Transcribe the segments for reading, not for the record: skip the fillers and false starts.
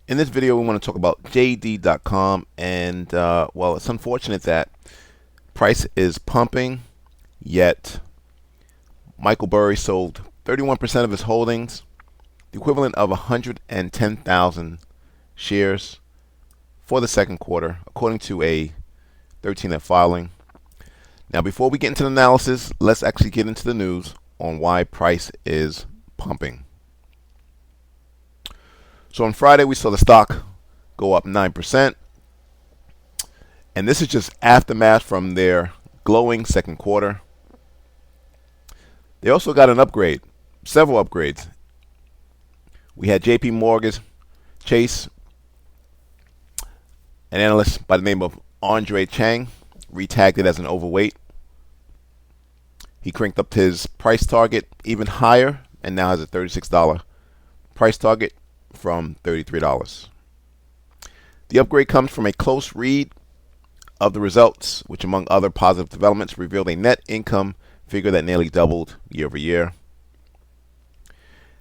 In this video, we want to talk about JD.com, and well, it's unfortunate that price is pumping, yet Michael Burry sold 31% of his holdings, the equivalent of 110,000 shares for the second quarter, according to a 13F filing. Now, before we get into the analysis, let's actually get into the news on why price is pumping. So on Friday, we saw the stock go up 9%. And this is just aftermath from their glowing second quarter. They also got an upgrade, several upgrades. We had JP Morgan Chase, an analyst by the name of Andre Chang, retagged it as an overweight. He cranked up his price target even higher and now has a $36 price target from $33. The upgrade comes from a close read of the results, which among other positive developments revealed a net income figure that nearly doubled year over year.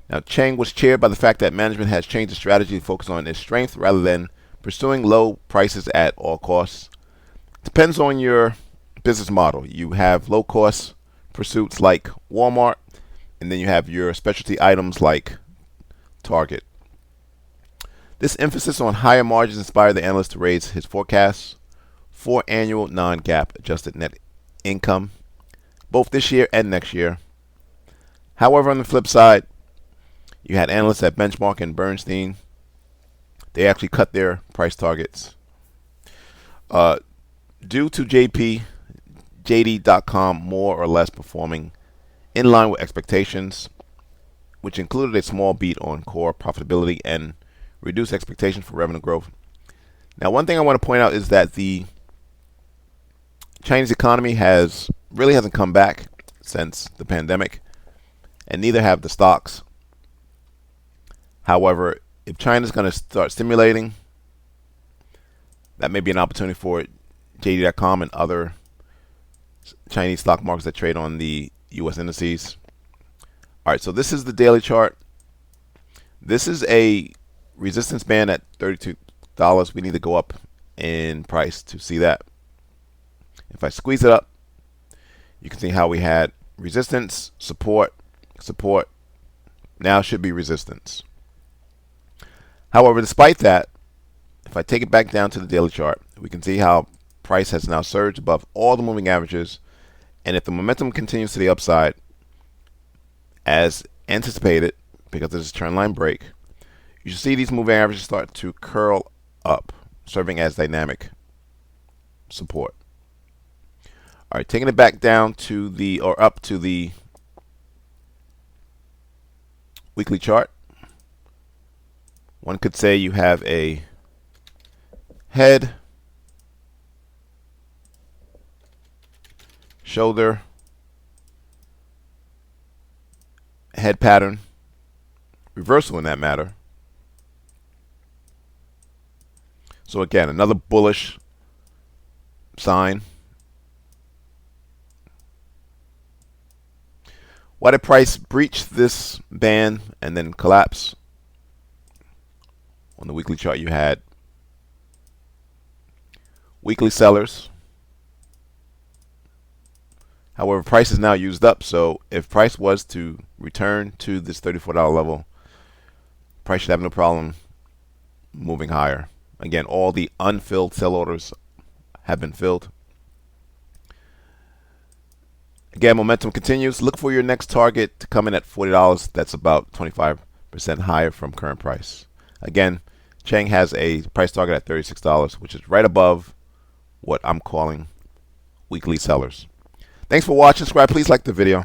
Now, Chang was cheered by the fact that management has changed the strategy to focus on its strength rather than pursuing low prices at all costs. Depends on your business model. You have low cost pursuits like Walmart, and then you have your specialty items like Target. This emphasis on higher margins inspired the analyst to raise his forecasts for annual non-GAAP adjusted net income, both this year and next year. However, on the flip side, you had analysts at Benchmark and Bernstein. They actually cut their price targets. Due to JD.com more or less performing in line with expectations, which included a small beat on core profitability and reduced expectations for revenue growth. Now, one thing I want to point out is that the Chinese economy really hasn't come back since the pandemic, and neither have the stocks. However, if China's going to start stimulating, that may be an opportunity for JD.com and other Chinese stock markets that trade on the U.S. indices. All right, so this is the daily chart. This is a resistance band at $32. We need to go up in price to see that. If I squeeze it up, you can see how we had resistance, support, support. Now should be resistance. However, despite that, if I take it back down to the daily chart, we can see how price has now surged above all the moving averages. And if the momentum continues to the upside, as anticipated, because of this trend line break, you should see these moving averages start to curl up, serving as dynamic support. All right, taking it back down to up to the weekly chart. One could say you have a head, shoulder, head pattern, reversal in that matter. So again, another bullish sign. Why did price breach this band and then collapse? On the weekly chart, you had weekly sellers. However, price is now used up, so if price was to return to this $34 level, price should have no problem moving higher. Again, all the unfilled sell orders have been filled. Again, momentum continues. Look for your next target to come in at $40. That's about 25% higher from current price. Again, Chang has a price target at $36, which is right above what I'm calling weekly sellers. Thanks for watching. Subscribe. Please like the video.